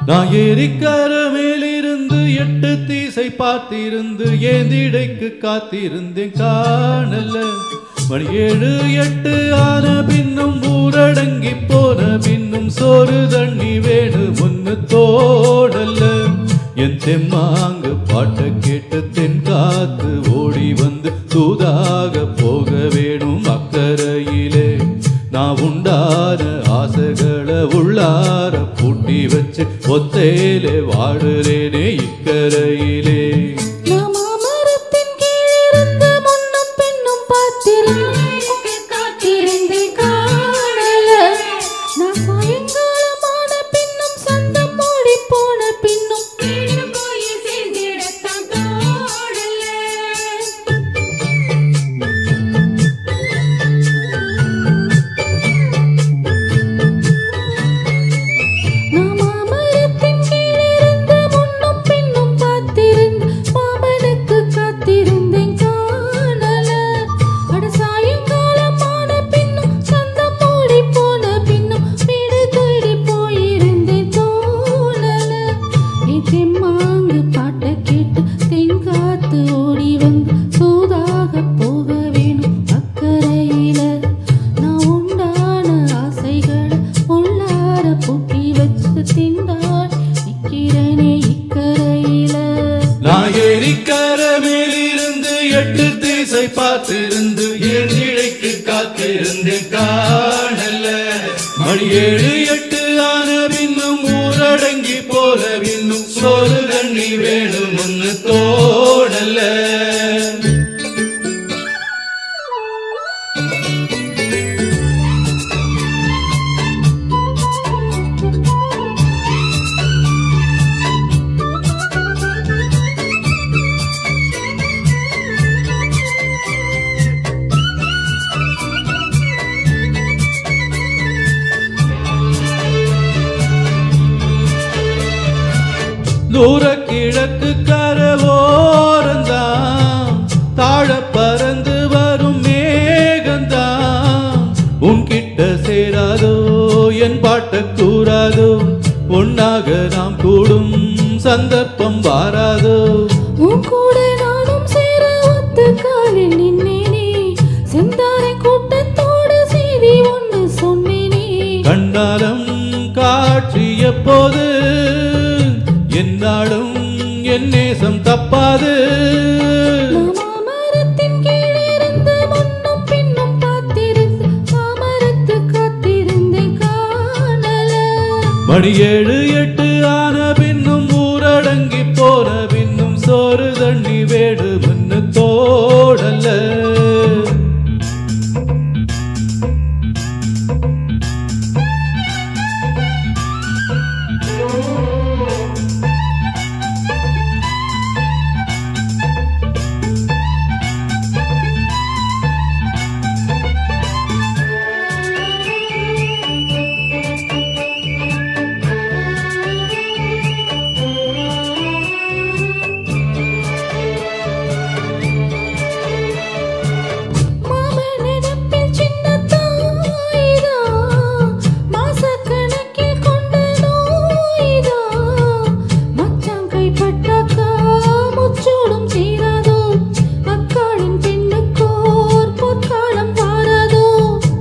நான் ஏரிக்கர மேலிருந்து 8 தீசை பார்த்திருந்து ஏந்திடைக்கு காத்திருந்தேன் காணல. மணி 7 8 ஆன பின்னும் ஊரடங்கி போன பின்னும் சோறு தண்ணி வேணும் ஒன்னு தோடல்ல. என் தெம்மாங்கு பாட்டை கேட்டு தென்காத்து ஓடி வந்து தூதாக போக வேணும் அக்கறையிலே. நான் உண்டான ஆசைகளை உள்ளார பூட்டி வச்சு ஒத்தையிலே வாடுறேனே இக்கரையிலே. நான் ஏரிக்கர மேலிருந்து 8 திசை பார்த்திருந்து என் இழைக்கு காத்திருந்தேன் காணல. மணி 7 8 ஆன பின்னும் ஊரடங்கி போல பின்னும் சோறு தண்ணி வேணும் ஒன்னு தோடல. தூர கிழக்கு கரவோரந்தான் தாழ பறந்து வரும் மேகந்தான். உன்கிட்ட சேராதோ என் பாட்ட கூறாதோ ஒன்னாக நாம் கூடும் சந்தர்ப்பம் வாராதோ. உன் கூட நானும் சேர ஒத்த காலில் நின்னேனே செந்தாரை கூட்டத்தோடு செய்தி ஒன்று சொன்னேனே. கண்டாலம் காட்சி எப்போது என்னாலும் என் நேசம் தப்பாது. மாமரத்தின் கீழிருந்து முன்னும் பின்னும் பார்த்திருந்து மாமரத்து காத்திருந்தேன் காணல. மணி 7 8 ஆன பின்னும் ஊரடங்கி போன பின்னும் சோறு தண்ணி வேடு முன்னு தோடல்ல.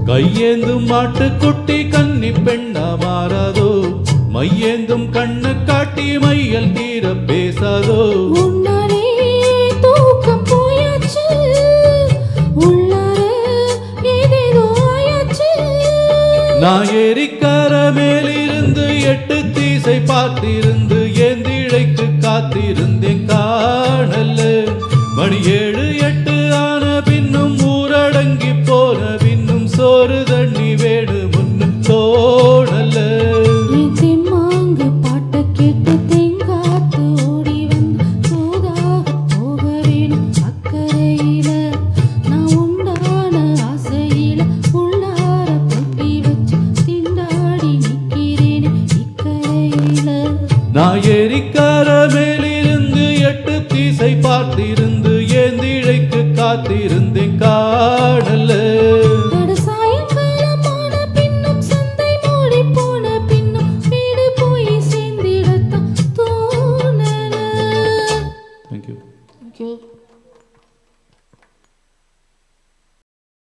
கையேந்தும் மாட்டுக்குட்டி கன்னி பெண்ணா மாறாதோ. மையேந்தும் கண்ணு காட்டி மையல் தீர பேசாதோ. உன்னாலே தூக்கம் போயாச்சு உள்ளார ஏதேதோ ஆயாச்சு. நான் ஏரிக்கர மேலிருந்து 8 தீசை பார்த்திருந்து ஏந்திழைக்கு காத்திருந்தேன் காணல. மணி 7 8 ஆன பின்னும் ஊரடங்கி போன பின்னும் சோறு தண்ணி வேடு முன்னு தோடல. தெம்மாங்கு பாட்டை கேட்டு தெங்காத்து ஓடி வந்து சோதாக போக வேணும் அக்கறையில. நான் உண்டான ஆசையில உள்ளார பொட்டி வச்சு திண்டாடி நிக்கிறேன் இக்கரையில. நான் ஏரிக்கர மேலிருந்து 8 தீசை பார்த்திருந்து ஏந்தி தேங்க்யூ.